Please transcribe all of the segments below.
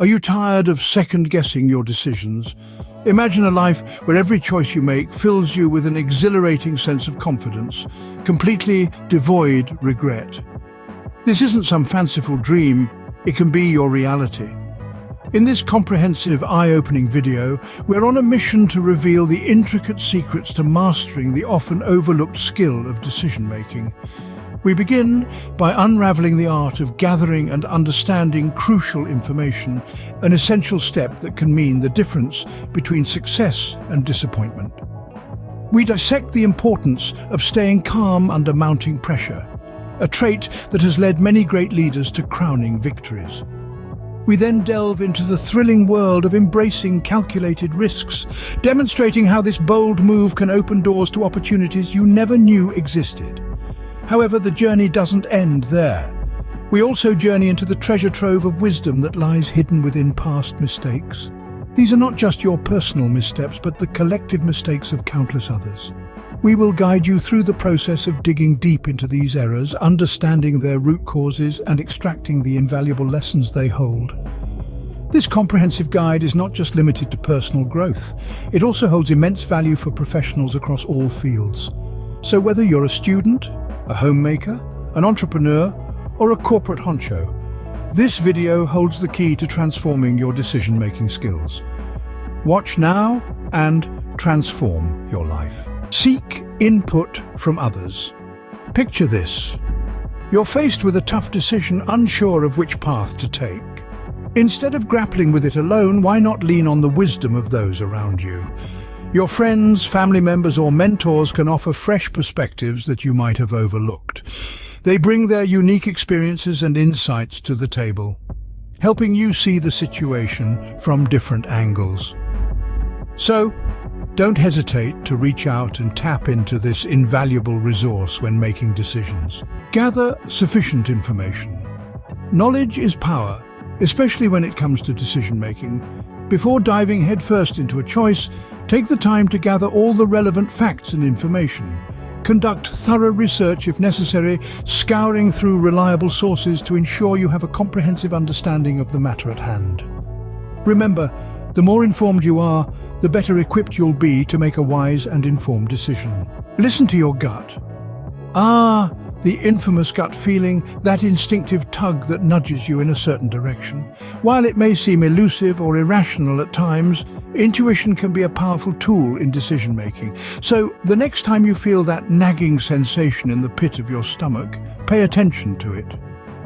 Are you tired of second-guessing your decisions? Imagine a life where every choice you make fills you with an exhilarating sense of confidence, completely devoid regret. This isn't some fanciful dream, it can be your reality. In this comprehensive, eye-opening video, we're on a mission to reveal the intricate secrets to mastering the often overlooked skill of decision-making. We begin by unraveling the art of gathering and understanding crucial information, an essential step that can mean the difference between success and disappointment. We dissect the importance of staying calm under mounting pressure, a trait that has led many great leaders to crowning victories. We then delve into the thrilling world of embracing calculated risks, demonstrating how this bold move can open doors to opportunities you never knew existed. However, the journey doesn't end there. We also journey into the treasure trove of wisdom that lies hidden within past mistakes. These are not just your personal missteps, but the collective mistakes of countless others. We will guide you through the process of digging deep into these errors, understanding their root causes, and extracting the invaluable lessons they hold. This comprehensive guide is not just limited to personal growth. It also holds immense value for professionals across all fields. So whether you're a student, a homemaker, an entrepreneur, or a corporate honcho, this video holds the key to transforming your decision-making skills. Watch now and transform your life. Seek input from others. Picture this. You're faced with a tough decision, unsure of which path to take. Instead of grappling with it alone, why not lean on the wisdom of those around you? Your friends, family members, or mentors can offer fresh perspectives that you might have overlooked. They bring their unique experiences and insights to the table, helping you see the situation from different angles. So, don't hesitate to reach out and tap into this invaluable resource when making decisions. Gather sufficient information. Knowledge is power, especially when it comes to decision-making. Before diving headfirst into a choice, take the time to gather all the relevant facts and information. Conduct thorough research if necessary, scouring through reliable sources to ensure you have a comprehensive understanding of the matter at hand. Remember, the more informed you are, the better equipped you'll be to make a wise and informed decision. Listen to your gut. The infamous gut feeling, that instinctive tug that nudges you in a certain direction. While it may seem elusive or irrational at times, intuition can be a powerful tool in decision-making. So, the next time you feel that nagging sensation in the pit of your stomach, pay attention to it.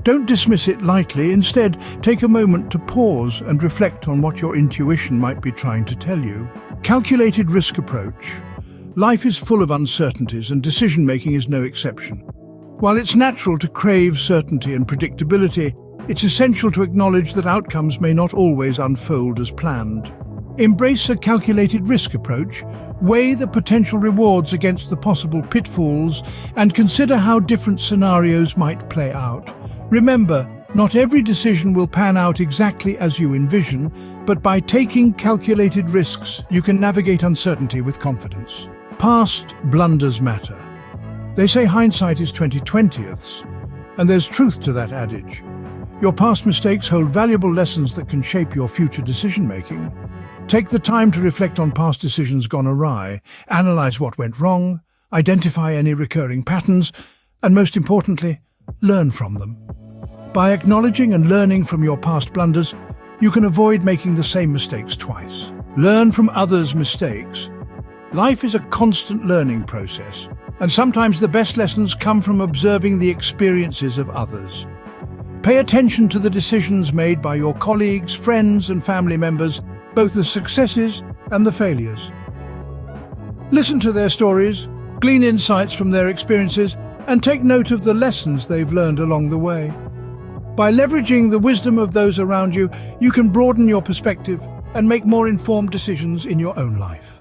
Don't dismiss it lightly. Instead, take a moment to pause and reflect on what your intuition might be trying to tell you. Calculated risk approach. Life is full of uncertainties, and decision-making is no exception. While it's natural to crave certainty and predictability, it's essential to acknowledge that outcomes may not always unfold as planned. Embrace a calculated risk approach, weigh the potential rewards against the possible pitfalls, and consider how different scenarios might play out. Remember, not every decision will pan out exactly as you envision, but by taking calculated risks, you can navigate uncertainty with confidence. Past blunders matter. They say hindsight is 20/20, and there's truth to that adage. Your past mistakes hold valuable lessons that can shape your future decision-making. Take the time to reflect on past decisions gone awry, analyze what went wrong, identify any recurring patterns, and most importantly, learn from them. By acknowledging and learning from your past blunders, you can avoid making the same mistakes twice. Learn from others' mistakes. Life is a constant learning process, and sometimes the best lessons come from observing the experiences of others. Pay attention to the decisions made by your colleagues, friends, and family members, both the successes and the failures. Listen to their stories, glean insights from their experiences, and take note of the lessons they've learned along the way. By leveraging the wisdom of those around you, you can broaden your perspective and make more informed decisions in your own life.